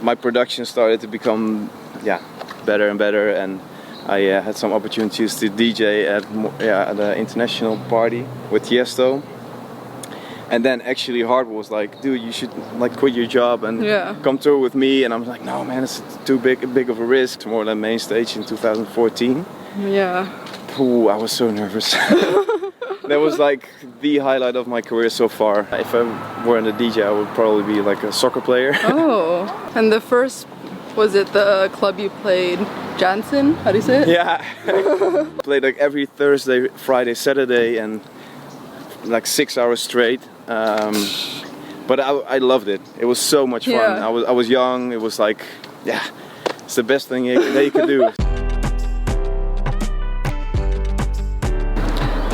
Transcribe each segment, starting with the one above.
my production started to become better and better, and I had some opportunities to DJ at an international party with Tiesto. And then actually Hardwell was like, dude, you should like quit your job and come tour with me. And I'm like, no man, it's too big of a risk. More than main stage in 2014. Yeah. Ooh, I was so nervous. That was like the highlight of my career so far. If I weren't a DJ, I would probably be like a soccer player. Oh, and the first, was it the club you played, Jansen? How do you say it? Yeah. Played like every Thursday, Friday, Saturday, and like 6 hours straight. But I loved it. It was so much fun. Yeah. I was young. It was like, it's the best thing that you could do.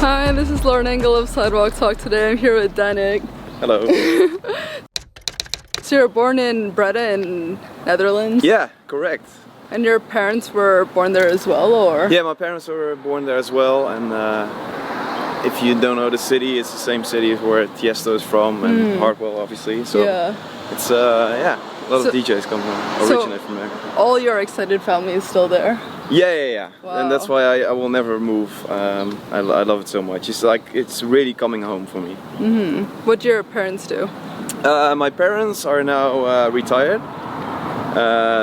Hi, this is Lauren Engel of Sidewalk Talk. Today I'm here with DANNIC. Hello. So you're born in Breda in Netherlands? Yeah, correct. And your parents were born there as well, or? Yeah, my parents were born there as well, and if you don't know the city, it's the same city where Tiesto is from, and Hardwell obviously. So it's a lot of DJs come from, originate from there. All your extended family is still there? Yeah. Wow. And that's why I will never move. I love it so much. It's like, it's really coming home for me. What do your parents do? My parents are now retired.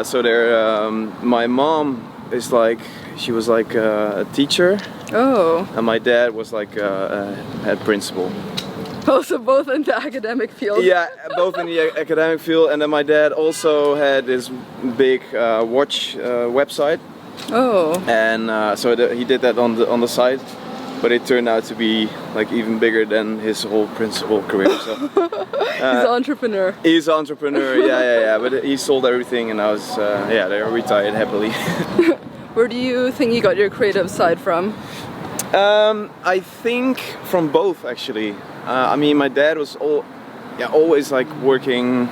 So they're, my mom is like, she was like a teacher. Oh. And my dad was like a head principal. Oh, so both in the academic field? Yeah, both in the academic field. And then my dad also had this big watch website. Oh. And so he did that on the side. But it turned out to be like even bigger than his whole principal career. So, he's an entrepreneur. He's an entrepreneur, yeah. But he sold everything, and I was, they're retired happily. Where do you think you got your creative side from? I think from both actually. I mean, my dad was always like working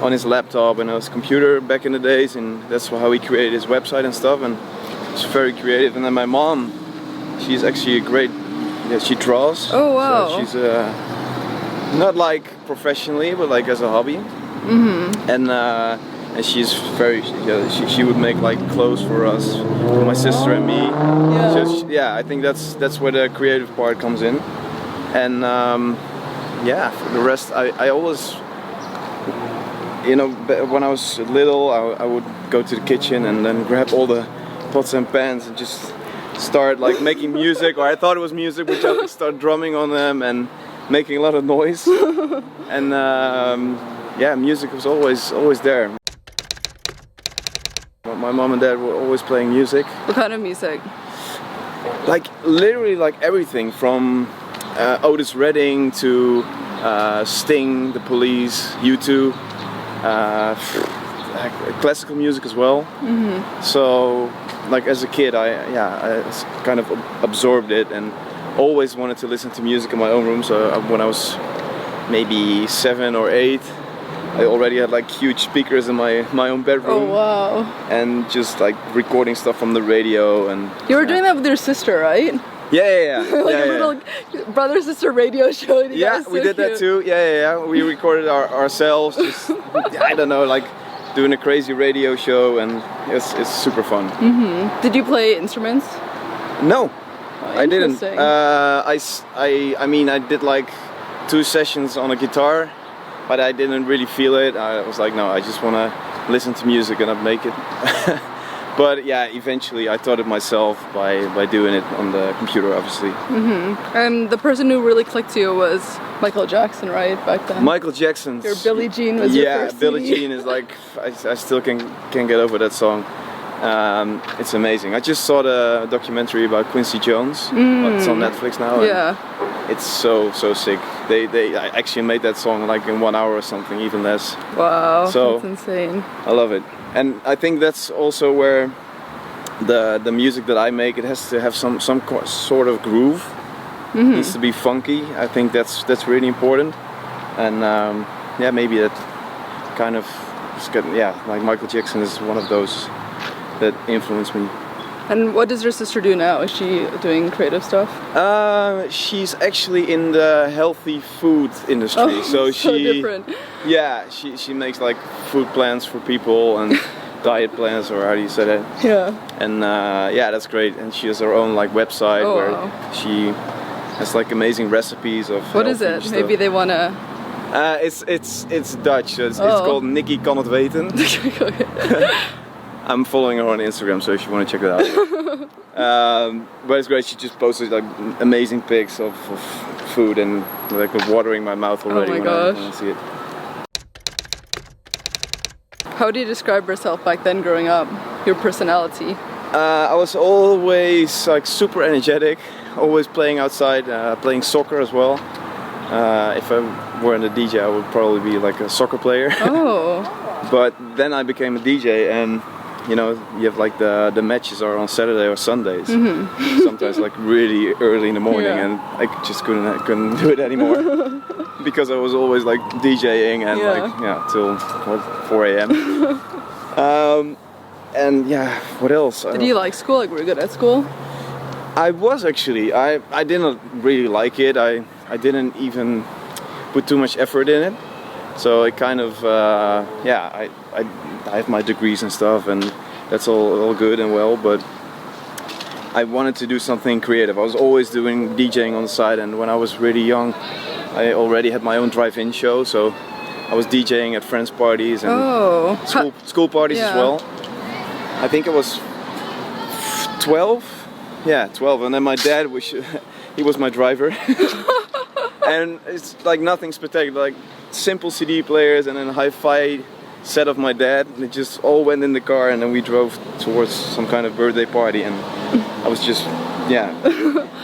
on his laptop and his computer back in the days, and that's how he created his website and stuff. And it's very creative. And then my mom, she's actually a great. She draws. Oh wow! So she's not like professionally, but like as a hobby. And she's very. She would make like clothes for us, for my sister and me. Yeah. So I think that's where the creative part comes in. And for the rest, I always. When I was little, I would go to the kitchen and then grab all the pots and pans and just start like making music, or I thought it was music, but I would start drumming on them and making a lot of noise. And music was always there. My mom and dad were always playing music. What kind of music? Like literally like everything from Otis Redding to Sting, The Police, U2. Classical music as well. So, like as a kid, I kind of absorbed it and always wanted to listen to music in my own room. So when I was maybe 7 or 8, I already had like huge speakers in my own bedroom. Oh wow! And just like recording stuff from the radio. And you were doing that with your sister, right? Yeah. Like a little brother-sister radio show. Yeah, we did that too. Yeah. We recorded ourselves. Just, I don't know, like doing a crazy radio show, and it's super fun. Did you play instruments? No, Oh, I didn't. I mean, I did like 2 sessions on a guitar, but I didn't really feel it. I was like, no, I just want to listen to music and not make it. But yeah, eventually I taught it myself by doing it on the computer, obviously. And the person who really clicked you was Michael Jackson, right, back then? Michael Jackson's. Your Billie Jean was your first Billie CD. Jean is like, I still can't get over that song. It's amazing. I just saw the documentary about Quincy Jones. It's on Netflix now. Yeah. It's so sick. They actually made that song like in 1 hour or something, even less. Wow, so, that's insane. I love it. And I think that's also where the music that I make, it has to have some sort of groove. It needs to be funky. I think that's really important. And maybe that kind of like Michael Jackson is one of those that influenced me. And what does your sister do now? Is she doing creative stuff? She's actually in the healthy food industry. Oh, so different. Yeah, she makes like food plans for people and diet plans, or how do you say that? Yeah. And yeah, that's great. And she has her own like website where wow. she has like amazing recipes of. What is it? Stuff. Maybe they wanna. It's Dutch. It's called Nikki kan het weten. I'm following her on Instagram, so if you want to check it out. But it's great. She just posted like amazing pics of food, and like watering my mouth already oh my when gosh. I see it. How do you describe yourself back then, growing up? Your personality? I was always like super energetic, always playing outside, playing soccer as well. If I weren't a DJ, I would probably be like a soccer player. Oh. But then I became a DJ, and you know, you have like the matches are on Saturday or Sundays. Mm-hmm. Sometimes like really early in the morning, yeah. and I just couldn't do it anymore because I was always like DJing and till 4 a.m. And yeah, what else? Did you like school? Like, were you good at school? I was actually. I didn't really like it. I didn't even put too much effort in it. So it kind of I have my degrees and stuff, and that's all good and well, but I wanted to do something creative. I was always doing DJing on the side, and when I was really young I already had my own drive-in show, so I was DJing at friends' parties and school parties as well. I think it was 12. Yeah, 12, and then my dad he was my driver. And it's like nothing spectacular, like simple CD players and then a hi-fi set of my dad, and it just all went in the car, and then we drove towards some kind of birthday party, and I was just, yeah.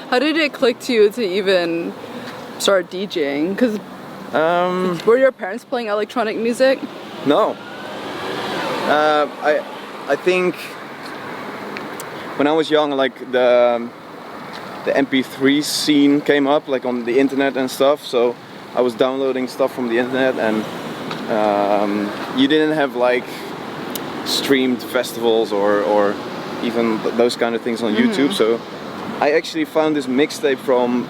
How did it click to you to even start DJing? Because were your parents playing electronic music? No. I think when I was young, like the MP3 scene came up, like on the internet and stuff, so I was downloading stuff from the internet, and you didn't have like streamed festivals or even those kind of things on YouTube, so I actually found this mixtape from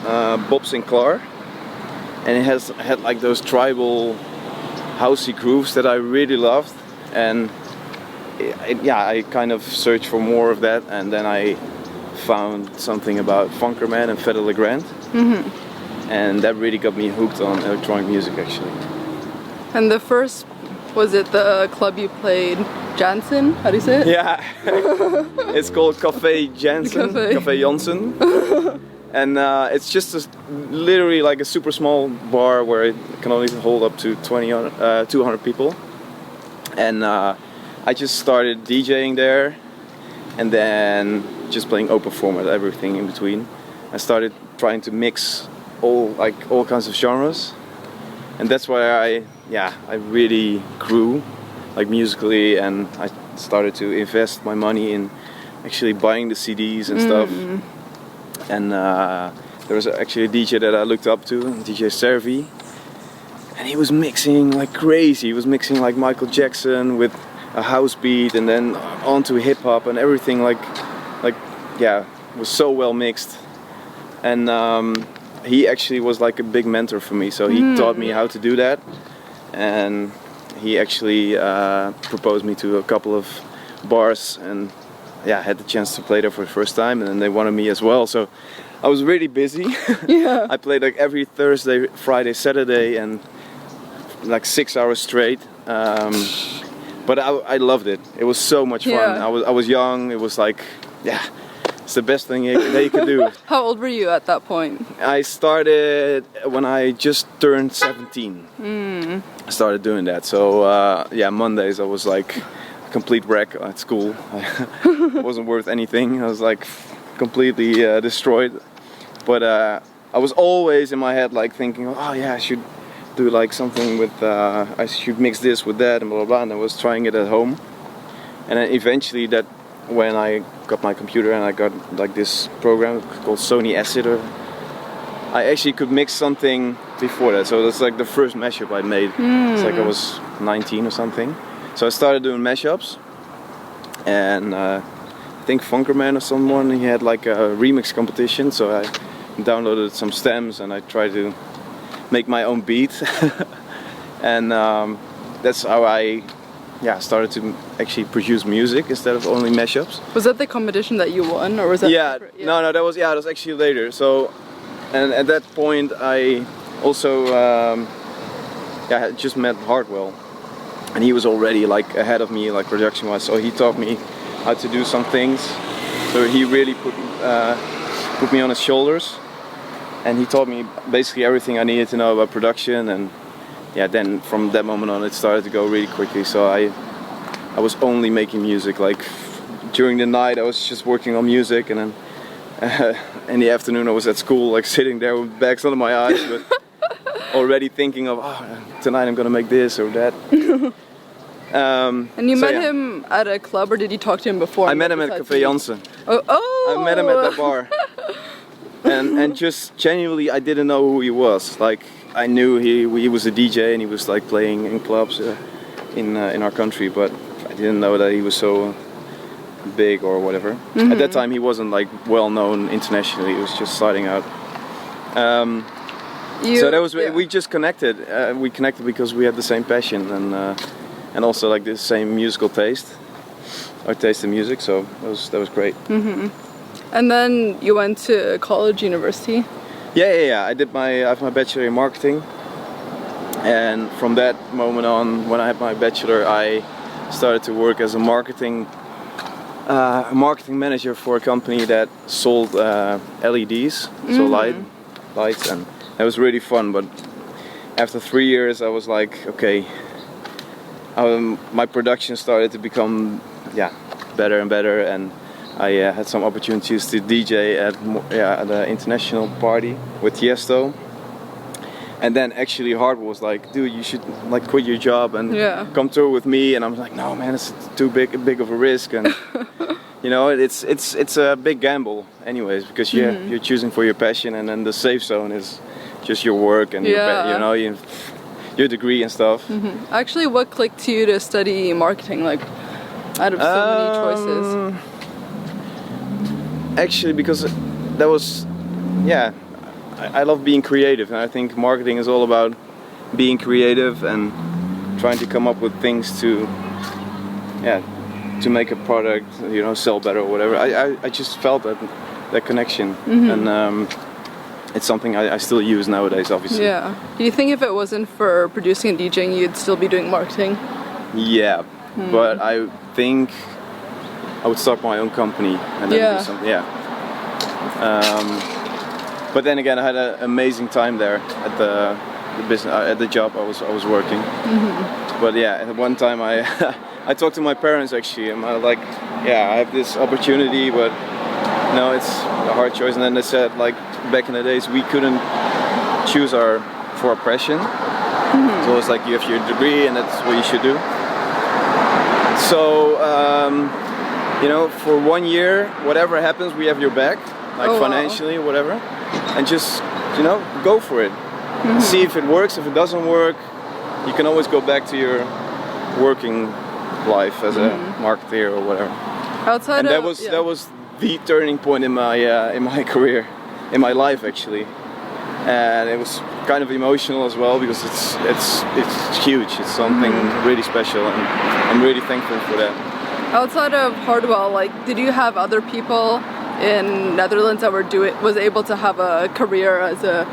Bob Sinclair, and it had like those tribal housey grooves that I really loved, and I kind of searched for more of that, and then I found something about Funkerman and Fedde Le Grand, and that really got me hooked on electronic music actually. And the first, was it the club you played, Jansen? How do you say it? Yeah, it's called Café Jansen, Café Jansen. And it's just literally like a super small bar where it can only hold up to 200 people. And I just started DJing there, and then just playing open format, everything in between. I started trying to mix all kinds of genres, and that's where I really grew, like musically, and I started to invest my money in actually buying the CDs and stuff. And there was actually a DJ that I looked up to, DJ Servi, and he was mixing like crazy. He was mixing like Michael Jackson with a house beat, and then onto hip hop, and everything was so well mixed. And he actually was like a big mentor for me, so he taught me how to do that, and he actually proposed me to a couple of bars, and I had the chance to play there for the first time, and then they wanted me as well, so I was really busy. I played like every Thursday, Friday, Saturday, and like 6 hours straight. But I loved it. It was so much fun. I was young. It was like, it's the best thing that you could do. How old were you at that point? I started when I just turned 17. I started doing that. So Mondays I was like a complete wreck at school. I wasn't worth anything. I was like completely destroyed. But I was always in my head like thinking, I should do like something with, I should mix this with that and blah blah blah, and I was trying it at home, and then eventually when I got my computer and I got like this program called Sony Acid, I actually could mix something before that, so that's like the first mashup I made. It's like I was 19 or something, so I started doing mashups, and I think Funkerman or someone. He had like a remix competition, so I downloaded some stems and I tried to make my own beat. And that's how I started to actually produce music instead of only mashups. Was that the competition that you won, or was that? Yeah, separate? no, that was actually later. So, and at that point I also had just met Hardwell, and he was already like ahead of me, like production-wise. So he taught me how to do some things. So he really put me on his shoulders, and he taught me basically everything I needed to know about production. And then from that moment on, it started to go really quickly. So I was only making music. Like during the night, I was just working on music, and then in the afternoon, I was at school, like sitting there with bags under my eyes, but already thinking of, tonight I'm gonna make this or that. And you met him at a club, or did you talk to him before? I met him at Café Janssen. Oh! I met him at that bar. and just genuinely, I didn't know who he was. Like, I knew he was a DJ and he was like playing in clubs in our country, but I didn't know that he was so big or whatever. At that time, he wasn't like well known internationally. He was just starting out. So that was we just connected. We connected because we had the same passion and also like the same musical taste. Our taste in music. So that was great. And then you went to college, university. Yeah. I have my bachelor in marketing, and from that moment on, when I had my bachelor, I started to work as a marketing manager for a company that sold LEDs, so lights, and it was really fun. But after 3 years, I was like, okay, my production started to become better and better, and I had some opportunities to DJ at an international party with Tiesto. And then actually Hardwell was like, dude, you should like quit your job and come tour with me. And I'm like, no man, it's too big of a risk. And you know, it's a big gamble anyways, because you're choosing for your passion, and then the safe zone is just your work and your degree and stuff. Actually, what clicked you to study marketing, like out of so many choices? Actually, because that was, I love being creative, and I think marketing is all about being creative and trying to come up with things to make a product, you know, sell better or whatever. I just felt that connection, and it's something I still use nowadays, obviously. Yeah. Do you think if it wasn't for producing and DJing, you'd still be doing marketing? Yeah, but I think I would start my own company and then do something. But then again, I had an amazing time there at the business, at the job I was working. But at one time I talked to my parents actually, and I was like, I have this opportunity, but no, it's a hard choice. And then they said, like, back in the days we couldn't choose for our passion. So it's like, you have your degree and that's what you should do. So you know, for 1 year, whatever happens, we have your back, like financially or whatever, and just, you know, go for it. See if it works. If it doesn't work, you can always go back to your working life as a marketer or whatever. That was the turning point in my career, in my life actually, and it was kind of emotional as well, because it's huge. It's something really special, and I'm really thankful for that. Outside of Hardwell, like, did you have other people in Netherlands that was able to have a career as a?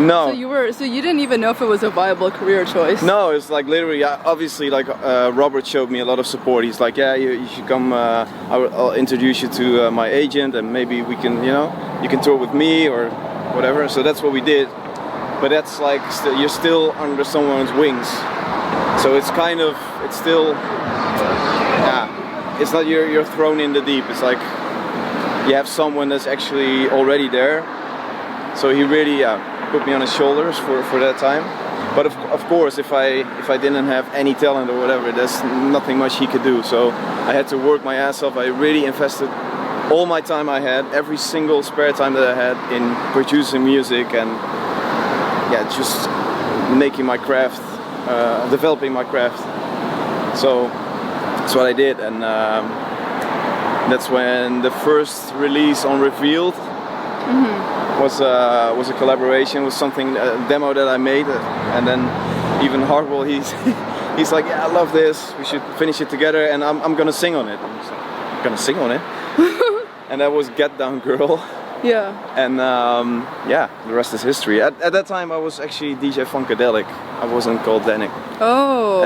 No. So you didn't even know if it was a viable career choice? No, it's like literally, obviously, like Robert showed me a lot of support. He's like, you should come. I'll introduce you to my agent, and maybe we can, you know, you can tour with me or whatever. So that's what we did. But that's like you're still under someone's wings. So it's still. It's not you're thrown in the deep. It's like you have someone that's actually already there. So he really put me on his shoulders for that time. But of course, if I didn't have any talent or whatever, there's nothing much he could do. So I had to work my ass off. I really invested all my time I had, every single spare time that I had, in producing music and just making my craft, developing my craft. So that's what I did, and that's when the first release on Revealed was a collaboration with something, a demo that I made, and then even Hardwell, he's like, yeah, I love this, we should finish it together, and I'm gonna sing on it. I'm just like, I'm gonna sing on it? And that was Get Down Girl. Yeah. And yeah, the rest is history. At that time I was actually DJ Funkadelic. I wasn't called DANNIC. Oh.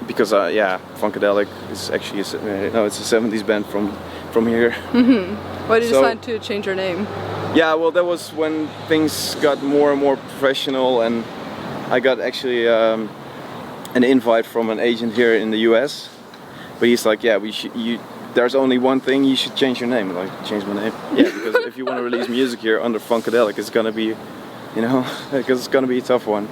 Because yeah, Funkadelic is actually it's a 70s band from here. Why did you decide to change your name? Yeah, well, that was when things got more and more professional, and I got actually an invite from an agent here in the US. But he's like, yeah, there's only one thing, you should change your name. I'm like, change my name? Yeah, because if you want to release music here under Funkadelic, it's gonna be, you know, because it's gonna be a tough one.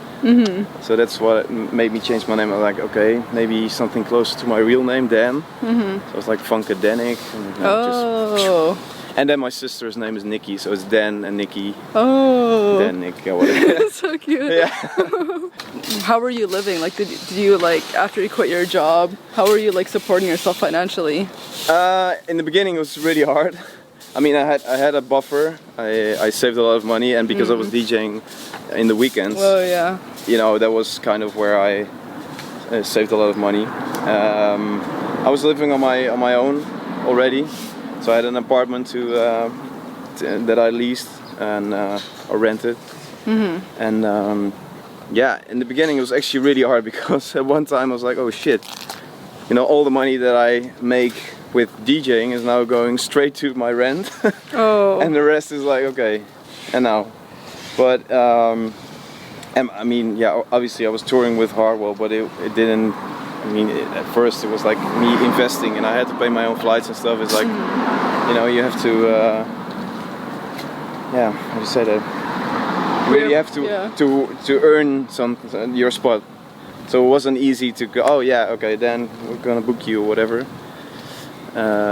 So that's what made me change my name. I'm like, okay, maybe something close to my real name, Dan. So it's like Funkadelic. And then my sister's name is Nikki, so it's Dan and Nikki. Oh. Dan, Nick, whatever. So cute. Yeah. How were you living? Like, did you like, after you quit your job, how were you like supporting yourself financially? In the beginning it was really hard. I mean, I had a buffer. I saved a lot of money, and because I was DJing in the weekends, oh yeah, you know, that was kind of where I saved a lot of money. I was living on my own already, so I had an apartment that I leased and or rented. And yeah, in the beginning it was actually really hard, because at one time I was like, oh shit, you know, all the money that I make with DJing is now going straight to my rent. Oh. And the rest is like, okay, and now. But and I mean, yeah, obviously I was touring with Hardwell, but it didn't, I mean, at first it was like me investing, and I had to pay my own flights and stuff. It's like, you know, you have to, yeah, how do you say that? Really have to earn your spot. So it wasn't easy to go, oh yeah, okay, then we're gonna book you or whatever.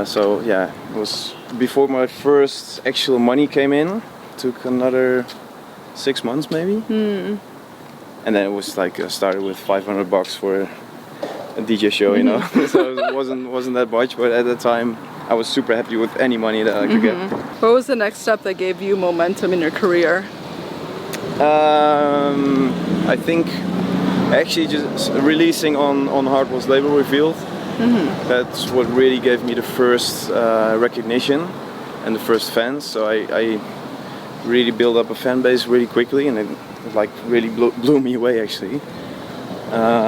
So yeah, it was before my first actual money came in. Took another 6 months maybe. And then it was like I started with $500 for a DJ show, you know. So it wasn't that much, but at the time I was super happy with any money that I could get. What was the next step that gave you momentum in your career? I think actually just releasing on Hardwell's label Revealed. That's what really gave me the first recognition and the first fans. So I really built up a fan base really quickly, and it like really blew me away actually,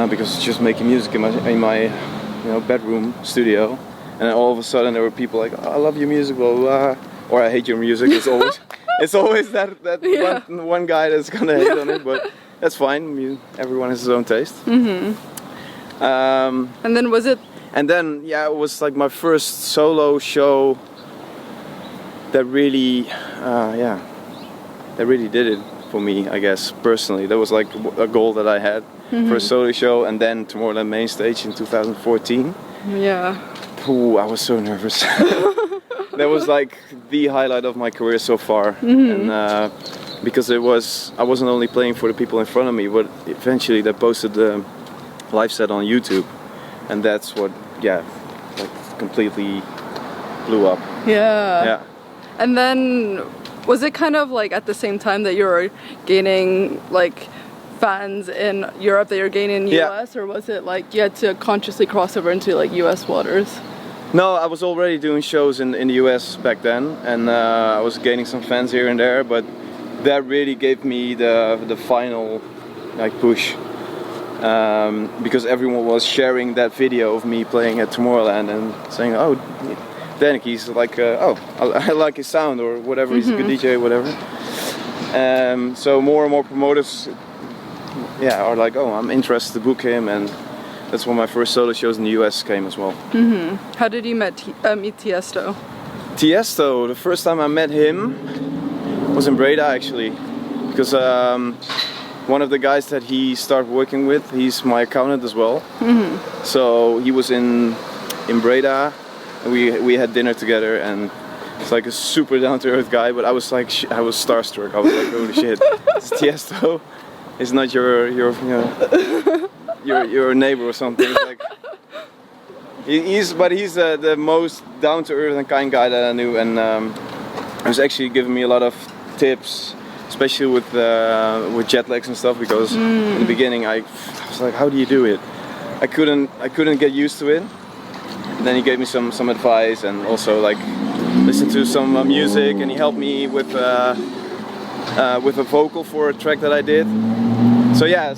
because it's just making music in my you know, bedroom studio, and then all of a sudden there were people like, oh, I love your music, blah, blah, blah, or I hate your music. It's always that one guy that's gonna hate on it, but that's fine. Everyone has his own taste. And then was it? And then yeah, it was like my first solo show that really, that really did it for me, I guess, personally. That was like a goal that I had for a solo show, and then Tomorrowland main stage in 2014. Yeah. Ooh, I was so nervous. That was like the highlight of my career so far, and because I wasn't only playing for the people in front of me, but eventually they posted the live set on YouTube, and that's what, yeah, like completely blew up. Yeah. Yeah. And then, was it kind of like at the same time that you were gaining like fans in Europe that you're gaining in US, or was it like you had to consciously cross over into like US waters? No, I was already doing shows in the US back then, and I was gaining some fans here and there, but that really gave me the final like push, because everyone was sharing that video of me playing at Tomorrowland and saying, oh, DANNIC, he's like, oh, I like his sound or whatever, he's a good DJ, whatever. So more and more promoters, yeah, are like, oh, I'm interested to book him, and that's when my first solo shows in the US came as well. How did you meet Tiesto? Tiesto, the first time I met him was in Breda actually, because one of the guys that he started working with, he's my accountant as well. So he was in Breda, and we had dinner together, and it's like a super down-to-earth guy, but I was like, I was starstruck. I was like, holy shit, it's Tiesto. It's not your you know, your neighbor or something. It's like, He's the most down to earth and kind guy that I knew, and he was actually giving me a lot of tips, especially with jet lags and stuff. Because in the beginning I was like, how do you do it? I couldn't get used to it. And then he gave me some advice, and also like listen to some music, and he helped me with a vocal for a track that I did. So yeah,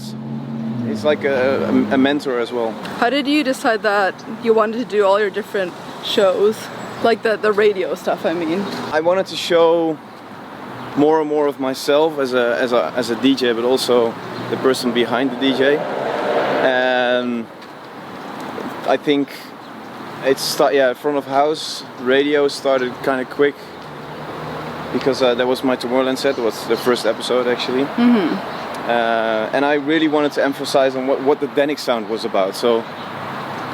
it's like a mentor as well. How did you decide that you wanted to do all your different shows, like the radio stuff? I mean, I wanted to show more and more of myself as a DJ, but also the person behind the DJ. And I think front of house radio started kind of quick, because that was my Tomorrowland set. It was the first episode actually. And I really wanted to emphasize on what the DANNIC sound was about. So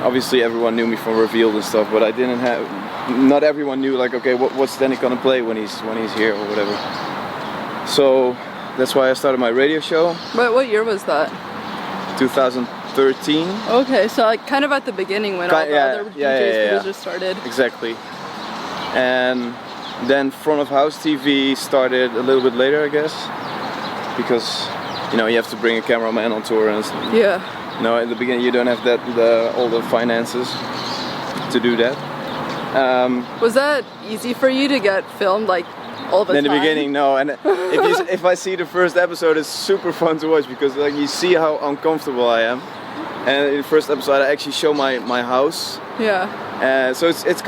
obviously everyone knew me from Revealed and stuff, but not everyone knew, like, okay, what's DANNIC gonna play when he's here or whatever. So that's why I started my radio show. What year was that? 2013. Okay, so like kind of at the beginning when all the other DJs producers started. Exactly. And then front of house TV started a little bit later, I guess, because you have to bring a cameraman on tour, and in the beginning you don't have all the finances to do that. Was that easy for you to get filmed like all the time? In the beginning, no. And if I see the first episode, it's super fun to watch, because like you see how uncomfortable I am. And in the first episode, I actually show my house. Yeah. So it's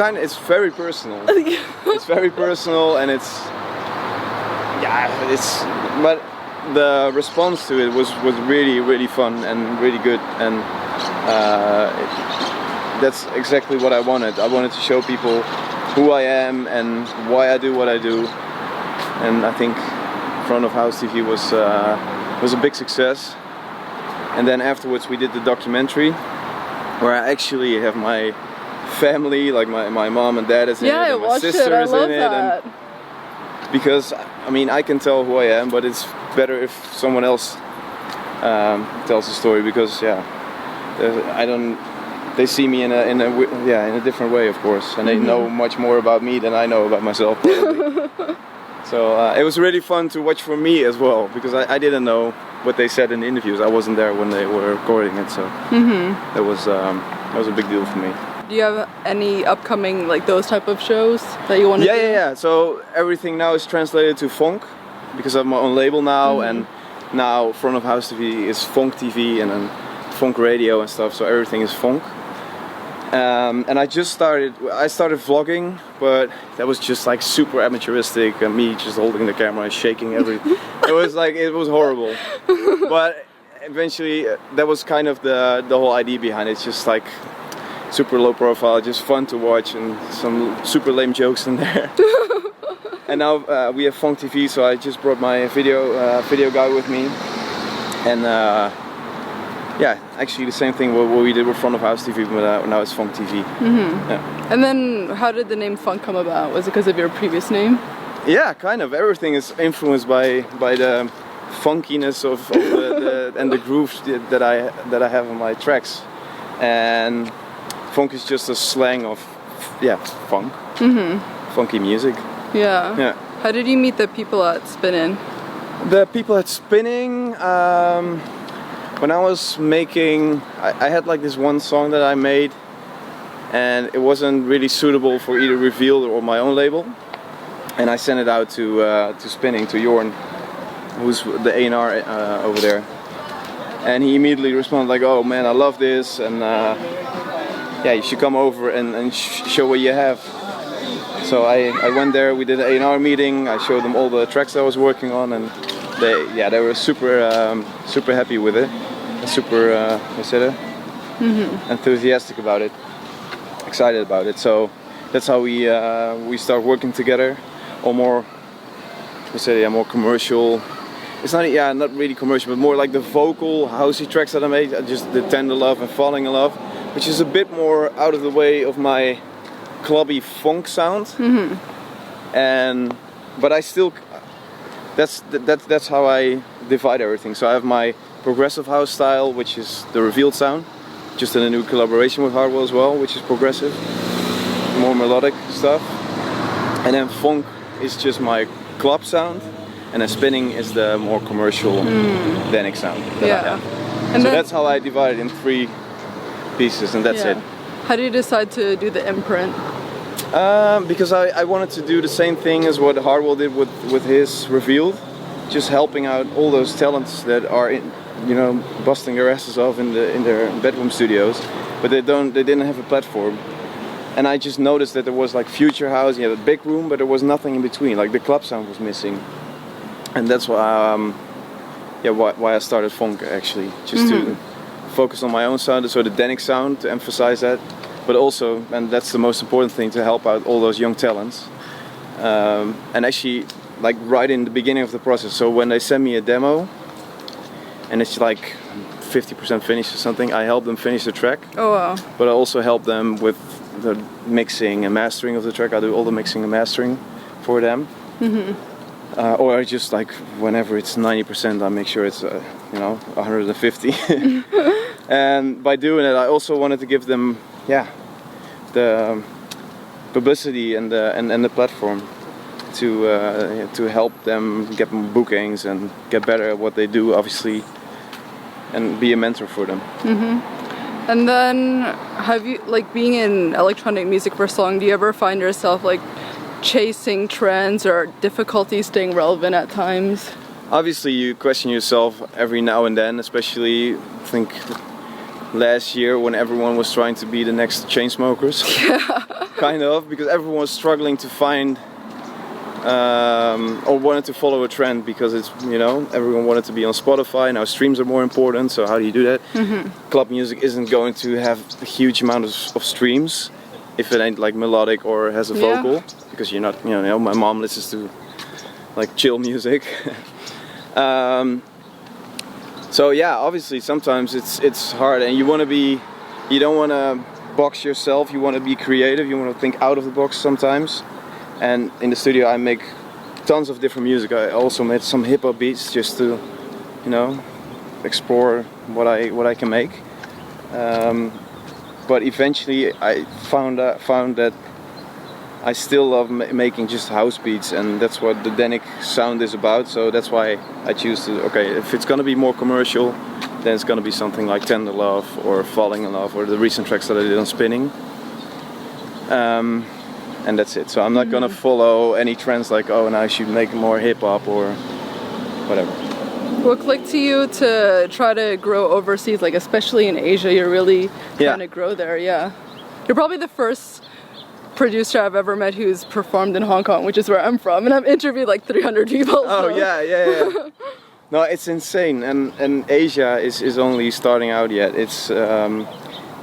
very personal. It's very personal, and but the response to it was really, really fun and really good, and that's exactly what I wanted. I wanted to show people who I am and why I do what I do, and I think front of house TV was a big success. And then afterwards we did the documentary, where I actually have my family, like my mom and dad is in it, and my sister is in it. And because I mean, I can tell who I am, but it's better if someone else tells the story, because they see me in a different way, of course, and they know much more about me than I know about myself, probably. So it was really fun to watch for me as well, because I didn't know what they said in the interviews. I wasn't there when they were recording it, so that was a big deal for me. Do you have any upcoming like those type of shows that you want to do? Yeah. So everything now is translated to Fonk, because I have my own label now, and now front of house TV is Fonk TV, and then Fonk Radio and stuff. So everything is Fonk. And I started vlogging, but that was just like super amateuristic, and me just holding the camera and shaking everything. it was horrible. But eventually that was kind of the whole idea behind it. It's just like super low profile, just fun to watch, and some super lame jokes in there. And now we have Fonk TV, so I just brought my video guy with me, and actually the same thing what we did with front of house TV, but now it's Fonk TV. Yeah. And then how did the name Fonk come about? Was it because of your previous name? Yeah, kind of. Everything is influenced by the funkiness of the and the grooves that I have on my tracks. And Fonk is just a slang of funk, funky music. Yeah. How did you meet the people at Spinnin'? The people at Spinning, when I was making, I had like this one song that I made, and it wasn't really suitable for either Revealed or my own label, and I sent it out to Spinning, to Jorn, who's the A&R over there, and he immediately responded like, "Oh man, I love this, and you should come over and show what you have." So I went there, we did an A&R meeting, I showed them all the tracks I was working on, and they were super happy with it, super enthusiastic about it, excited about it. So that's how we start working together, or more commercial. It's not really commercial, but more like the vocal housey tracks that I made, just the Tender Love and Falling in Love, which is a bit more out of the way of my clubby funk sound. But I still, that's how I divide everything. So I have my progressive house style, which is the Revealed sound, just in a new collaboration with Hardwell as well, which is progressive, more melodic stuff. And then Fonk is just my club sound, and then spinning is the more commercial DANNIC sound that I have. And so that's how I divide it in 3 pieces, and that's it. How did you decide to do the imprint? Because I wanted to do the same thing as what Hardwell did with his Revealed, just helping out all those talents that are busting their asses off in their bedroom studios, but they didn't have a platform. And I just noticed that there was like future house, you had a big room, but there was nothing in between. Like the club sound was missing, and that's why I started Fonk actually, just to focus on my own sound, so the DANNIC sound, to emphasize that, but also, and that's the most important thing, to help out all those young talents. And actually, like right in the beginning of the process, so when they send me a demo, and it's like 50% finished or something, I help them finish the track. Oh wow! But I also help them with the mixing and mastering of the track. I do all the mixing and mastering for them. Or I just like, whenever it's 90%, I make sure it's 150. And by doing it, I also wanted to give them the publicity and the platform to help them get more bookings and get better at what they do, obviously, and be a mentor for them. And then, have you, like, being in electronic music for so long, do you ever find yourself like chasing trends or difficulty staying relevant at times? Obviously, you question yourself every now and then, especially I think last year when everyone was trying to be the next Chainsmokers. Kind of, because everyone was struggling to find or wanted to follow a trend, because it's, everyone wanted to be on Spotify. Now streams are more important, so how do you do that? Club music isn't going to have a huge amount of streams if it ain't like melodic or has a vocal, because you're not, my mom listens to like chill music. So yeah, obviously sometimes it's hard, and you don't want to box yourself, you want to be creative, you want to think out of the box sometimes. And in the studio I make tons of different music. I also made some hip hop beats just to, explore what I can make. But eventually I found that I still love making just house beats, and that's what the DANNIC sound is about. So that's why I choose to, if it's gonna be more commercial, then it's gonna be something like Tender Love or Falling in Love or the recent tracks that I did on Spinning. And that's it. So I'm not gonna follow any trends like, now I should make more hip hop or whatever. What clicked to you to try to grow overseas, like especially in Asia? You're really trying to grow there, You're probably the first producer I've ever met who's performed in Hong Kong, which is where I'm from, and I've interviewed like 300 people. Oh, so. Yeah. No, it's insane, and Asia is only starting out yet. It's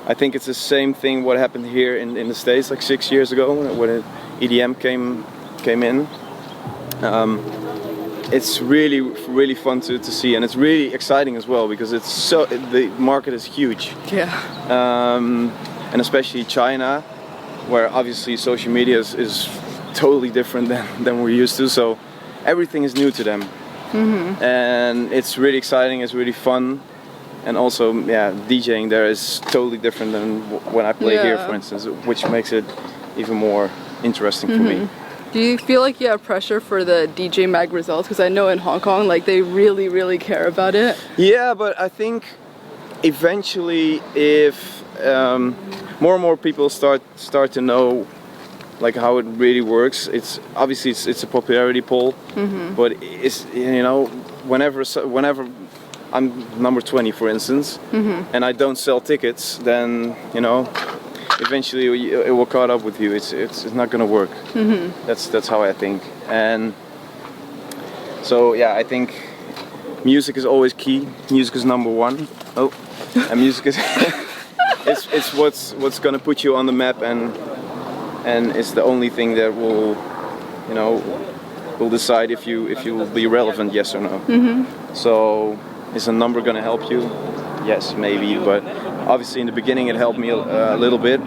I think it's the same thing what happened here in the States like 6 years ago when EDM came in. It's really fun to see, and it's really exciting as well, because the market is huge. And especially China, where obviously social media is totally different than we're used to, so everything is new to them. And it's really exciting, it's really fun. And also, DJing there is totally different than when I play here, for instance, which makes it even more interesting for me. Do you feel like you have pressure for the DJ mag results? Because I know in Hong Kong, like, they really, really care about it. Yeah, but I think eventually, if more and more people start to know like how it really works, it's obviously it's a popularity poll, but it's whenever I'm number 20, for instance, and I don't sell tickets, then eventually it will caught up with you. It's not gonna work. That's how I think. And so I think music is always key. Music is number one. And music is it's what's gonna put you on the map, and it's the only thing that will decide if you will be relevant, yes or no. So. Is a number going to help you? Yes, maybe, but obviously in the beginning it helped me a little bit,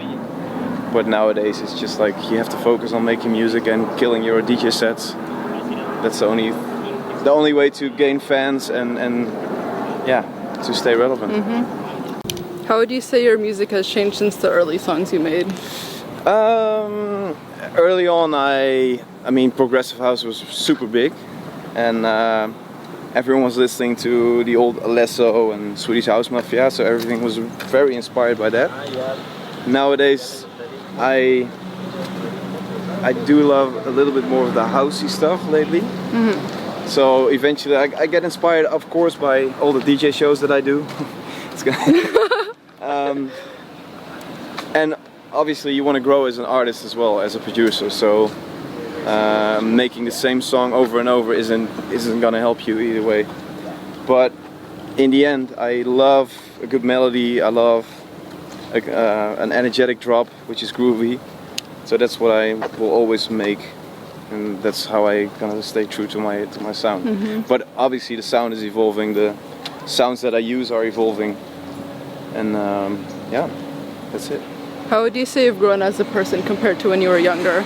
but nowadays it's just like you have to focus on making music and killing your DJ sets. That's the only way to gain fans and to stay relevant. How would you say your music has changed since the early songs you made? Early on, I mean, progressive house was super big, and everyone was listening to the old Alesso and Swedish House Mafia, so everything was very inspired by that. Nowadays, I do love a little bit more of the housey stuff lately. So eventually, I get inspired, of course, by all the DJ shows that I do. And obviously you want to grow as an artist as well as a producer, so making the same song over and over isn't gonna help you either way. But in the end, I love a good melody. I love an energetic drop, which is groovy. So that's what I will always make, and that's how I gonna stay true to my sound. But obviously the sound is evolving. The sounds that I use are evolving, and yeah, that's it. How would you say you've grown as a person compared to when you were younger?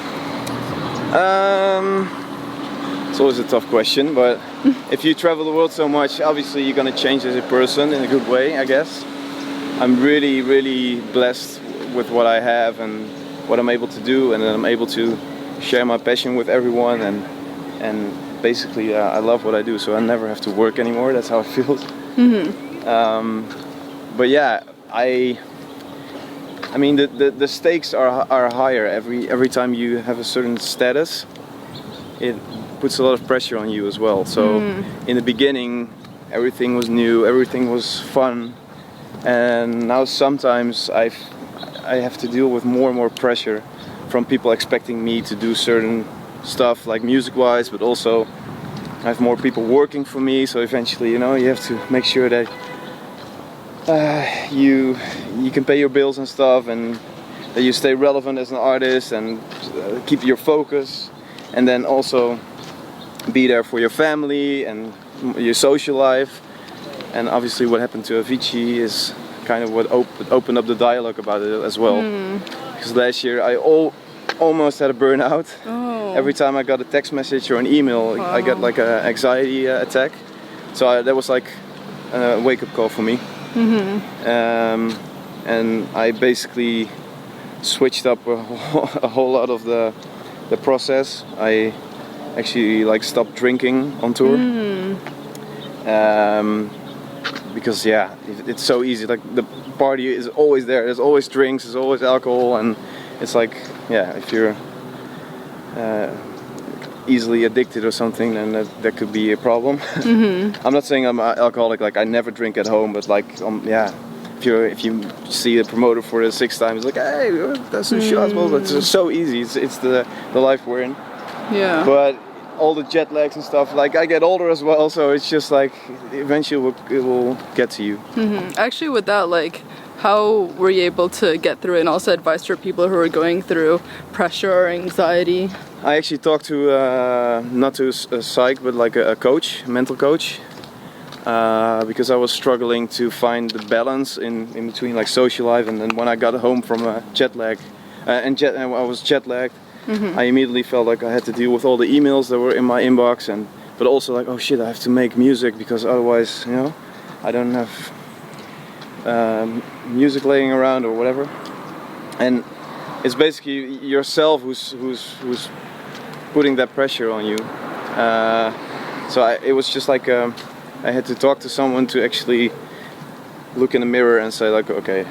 It's always a tough question, but if you travel the world so much, obviously you're gonna change as a person in a good way, I guess. I'm really, really blessed with what I have and what I'm able to do, and I'm able to share my passion with everyone, and basically I love what I do, so I never have to work anymore. That's how it feels. But yeah, I mean, the stakes are higher every time you have a certain status. It puts a lot of pressure on you as well. So in the beginning, everything was new, everything was fun, and now sometimes I have to deal with more and more pressure from people expecting me to do certain stuff, like music-wise, but also I have more people working for me. So eventually, you know, you have to make sure that you can pay your bills and stuff, and that you stay relevant as an artist, and keep your focus, and then also be there for your family and your social life. And obviously what happened to Avicii is kind of what opened up the dialogue about it as well. Because last year I almost had a burnout. Every time I got a text message or an email, I got like an anxiety attack. So that was like a wake-up call for me. And I basically switched up a whole lot of the process. I actually like stopped drinking on tour, because yeah, it's so easy. Like the party is always there. There's always drinks. There's always alcohol, and it's like, yeah, if you're easily addicted or something, then that could be a problem. I'm not saying I'm an alcoholic, like I never drink at home, but like yeah, if you see a promoter for the 6th time, it's like, hey, that's some shots. Well, it's so easy. It's the life we're in. Yeah. But all the jet lags and stuff, like I get older as well, so it's just like eventually it will get to you. Actually, with that, like, how were you able to get through it, and also advice for people who are going through pressure or anxiety? I actually talked to, not to a psych, but like a coach, a mental coach, because I was struggling to find the balance in between like social life, and then when I got home from a jet lag, and I was jet lagged, I immediately felt like I had to deal with all the emails that were in my inbox, but also like, oh shit, I have to make music, because otherwise, you know, I don't have music laying around or whatever. And it's basically yourself who's putting that pressure on you. So it was just like I had to talk to someone to actually look in the mirror and say like, okay,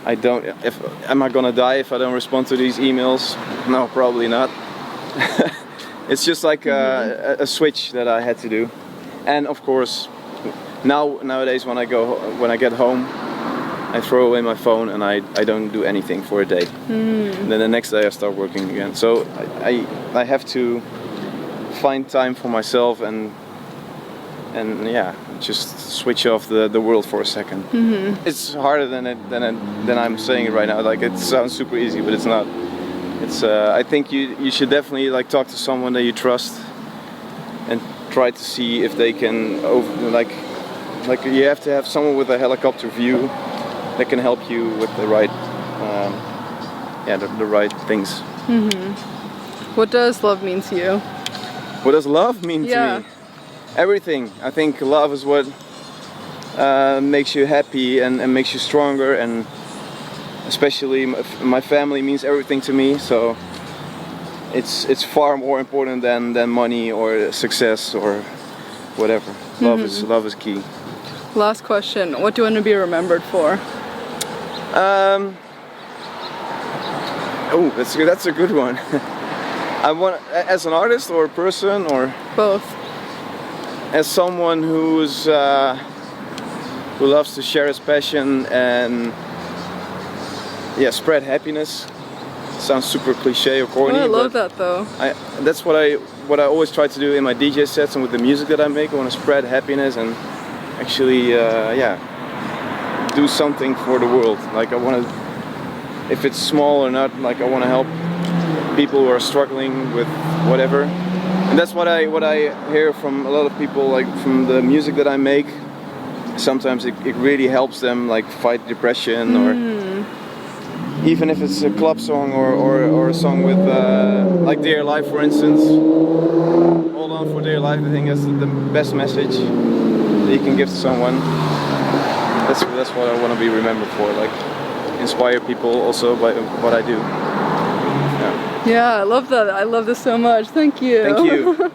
am I gonna die if I don't respond to these emails? No, probably not. It's just like a switch that I had to do. And of course, nowadays when I get home, I throw away my phone and I don't do anything for a day. And then the next day I start working again. So I have to find time for myself and yeah, just switch off the world for a second. It's harder than I'm saying it right now. Like, it sounds super easy, but it's not. It's I think you should definitely like talk to someone that you trust and try to see if they can like you have to have someone with a helicopter view that can help you with the right the right things. What does love mean to you? What does love mean to me? Everything. I think love is what makes you happy and makes you stronger, and especially my family means everything to me, so it's far more important than money or success or whatever. Love is key. Last question, what do you want to be remembered for? Oh, that's a good one. I want, as an artist or a person, or Both. as someone who loves to share his passion and spread happiness. Sounds super cliche or corny. I love that though. That's what I always try to do in my DJ sets and with the music that I make. I want to spread happiness and actually do something for the world. Like I want to, if it's small or not, like I want to help people who are struggling with whatever. And that's what I hear from a lot of people, like from the music that I make. Sometimes it really helps them like fight depression, or even if it's a club song or a song with like Dear Life, for instance. Hold on for dear life, I think that's the best message that you can give to someone. That's what I want to be remembered for, like inspire people also by what I do. Yeah, I love that. I love this so much. Thank you. Thank you.